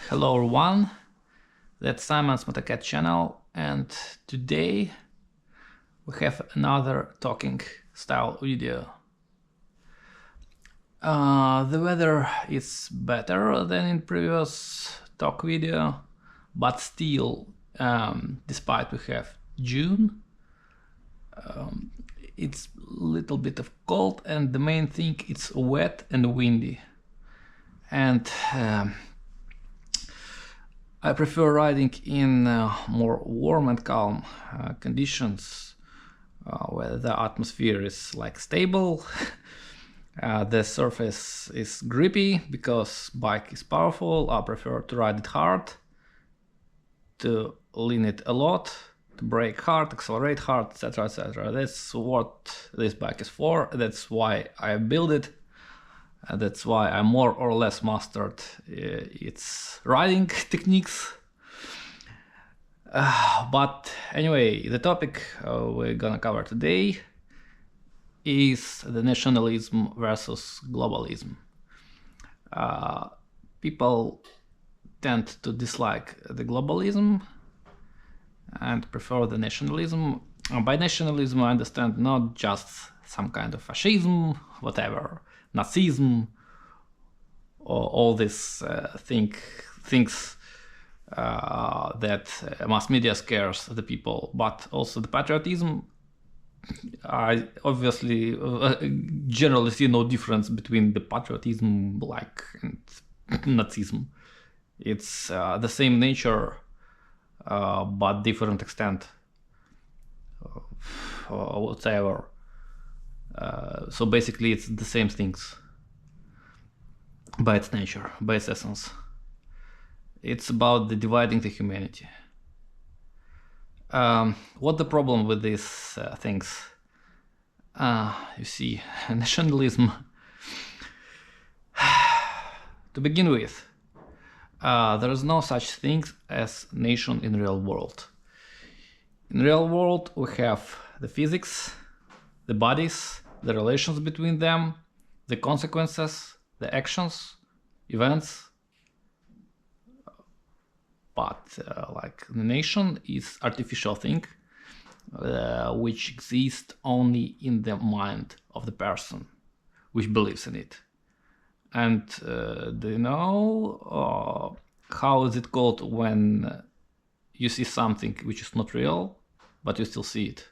Hello everyone, that's Simon's MetaCat channel, and today we have another talking style video. The weather is better than in previous talk video, but still, despite we have June, it's a little bit of cold, and the main thing, it's wet and windy. And I prefer riding in more warm and calm conditions where the atmosphere is like stable. The surface is grippy because bike is powerful. I prefer to ride it hard, to lean it a lot, to brake hard, accelerate hard, etc, etc. That's what this bike is for. That's why I built it. That's why I more or less mastered its riding techniques. But anyway, the topic we're gonna cover today is the nationalism versus globalism. People tend to dislike the globalism and prefer the nationalism. By nationalism, I understand not just some kind of fascism, whatever, Nazism, or all these things that mass media scares the people, but also the patriotism. I obviously generally see no difference between the patriotism and Nazism. It's the same nature, but different extent, whatever. So basically it's the same things by its nature, by its essence. It's about the dividing the humanity. What the problem with these things? You see, nationalism. To begin with, there is no such thing as nation in real world. In real world we have the physics, the bodies, the relations between them, the consequences, the actions, events. But like the nation is artificial thing which exists only in the mind of the person which believes in it. And do you know how is it called when you see something which is not real but you still see it?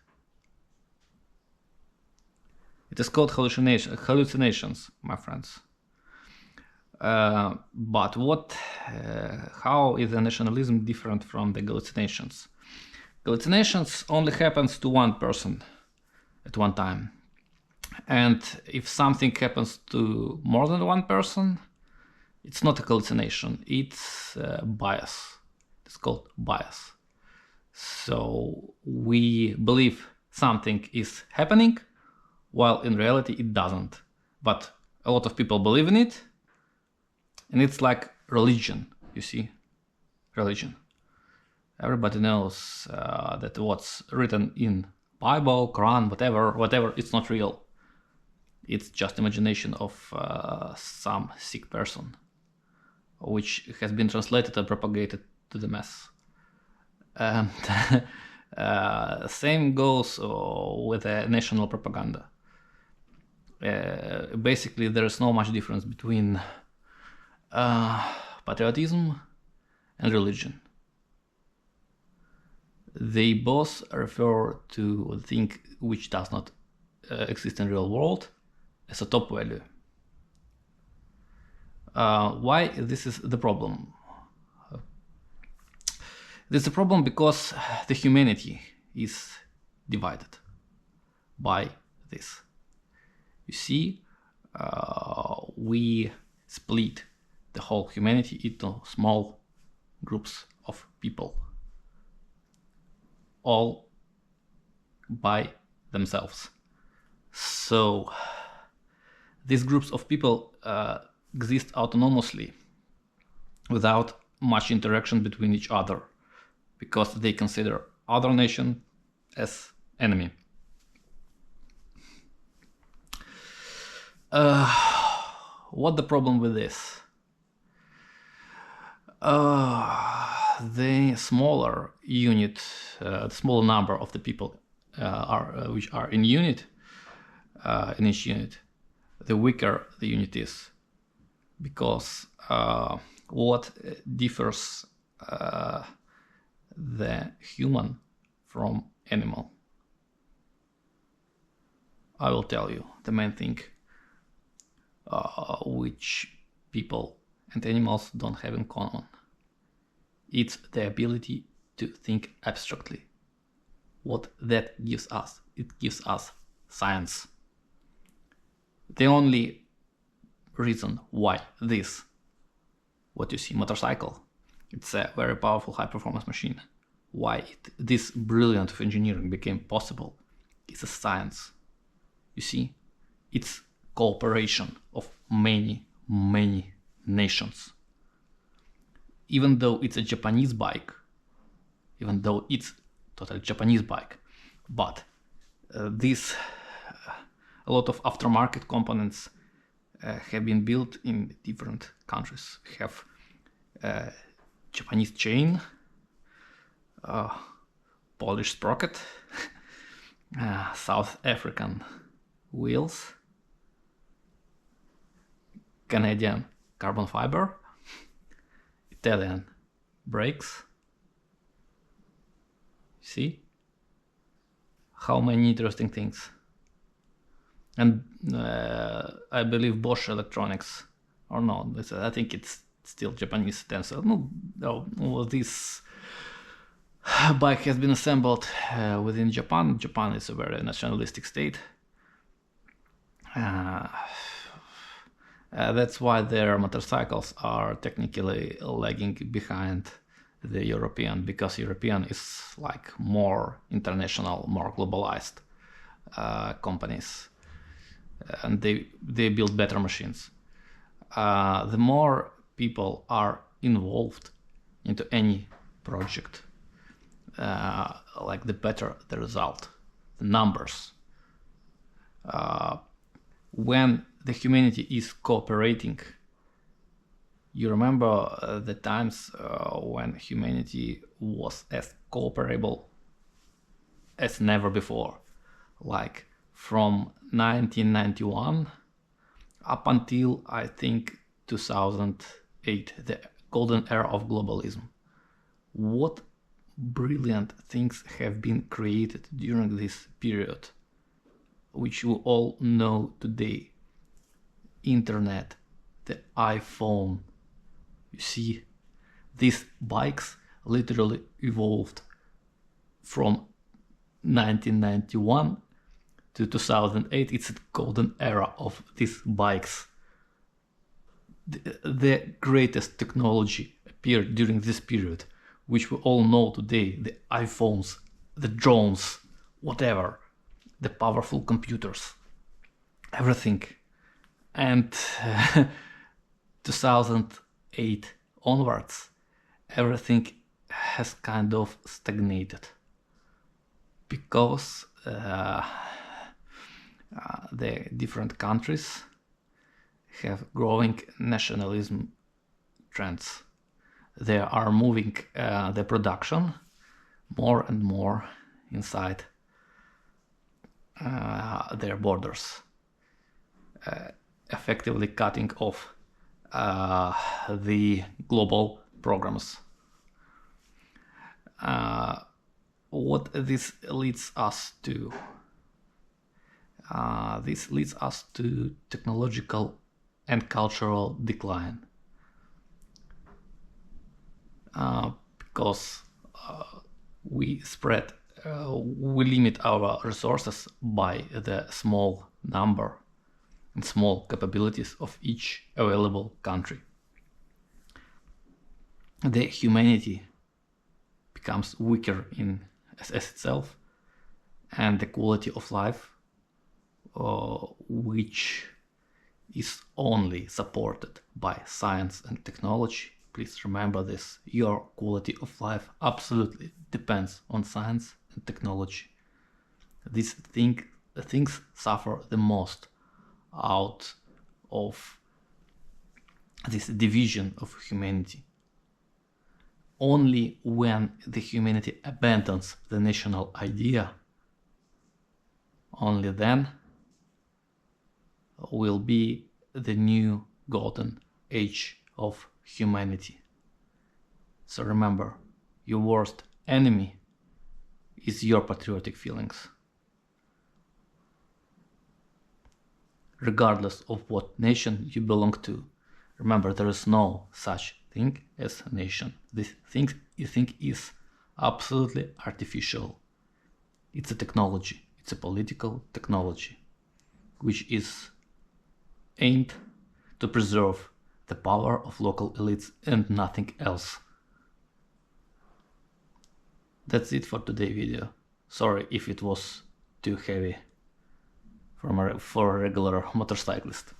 It is called hallucinations, my friends. But how is the nationalism different from the hallucinations? Hallucinations only happens to one person at one time. And if something happens to more than one person, it's not a hallucination, it's bias. It's called bias. So we believe something is happening, while in reality it doesn't. But a lot of people believe in it, and it's like religion, you see, religion. Everybody knows that what's written in Bible, Quran, whatever, it's not real. It's just imagination of some sick person, which has been translated and propagated to the mass. Same goes with national propaganda. Basically, there is no much difference between patriotism and religion. They both refer to a thing which does not exist in real world as a top value. Why this is the problem? This is a problem because the humanity is divided by this. You see, we split the whole humanity into small groups of people, all by themselves. So these groups of people exist autonomously without much interaction between each other, because they consider other nation as enemy. What the problem with this? The smaller unit, the smaller number of the people which are in unit, in each unit, the weaker the unit is, because what differs the human from animal? I will tell you the main thing which people and animals don't have in common. It's the ability to think abstractly. What that gives us? It gives us science. The only reason why this, what you see, motorcycle, it's a very powerful high-performance machine, why this brilliant of engineering became possible is a science. You see, it's cooperation of many nations. Even though it's a Japanese bike, even though it's totally Japanese bike, but this a lot of aftermarket components have been built in different countries. We have Japanese chain, Polish sprocket, South African wheels, Canadian carbon fiber, Italian brakes. See how many interesting things. And I believe Bosch Electronics, or no, I think it's still Japanese Denso. No, this bike has been assembled within Japan. Japan is a very nationalistic state. That's why their motorcycles are technically lagging behind the European, because European is like more international, more globalized companies, and they build better machines. The more people are involved into any project, like the better the result, the numbers. When the humanity is cooperating, you remember the times when humanity was as cooperable as never before, like from 1991 up until I think 2008, the golden era of globalism. What brilliant things have been created during this period, which you all know today. Internet, the iPhone. You see, these bikes literally evolved from 1991 to 2008. It's a golden era of these bikes. The greatest technology appeared during this period, which we all know today: the iPhones, the drones, whatever, the powerful computers, everything. And 2008 onwards, everything has kind of stagnated, because the different countries have growing nationalism trends. They are moving the production more and more inside their borders, effectively cutting off the global programs. What this leads us to? This leads us to technological and cultural decline, because we limit our resources by the small number and small capabilities of each available country. The humanity becomes weaker as itself, and the quality of life, which is only supported by science and technology. Please remember this: your quality of life absolutely depends on science and technology. These things suffer the most out of this division of humanity. only when the humanity abandons the national idea, only then will be the new golden age of humanity. So remember, your worst enemy is your patriotic feelings. Regardless of what nation you belong to, remember there is no such thing as a nation. This thing you think is absolutely artificial. It's a technology, it's a political technology, which is aimed to preserve the power of local elites and nothing else. That's it for today's video. Sorry if it was too heavy for a regular motorcyclist.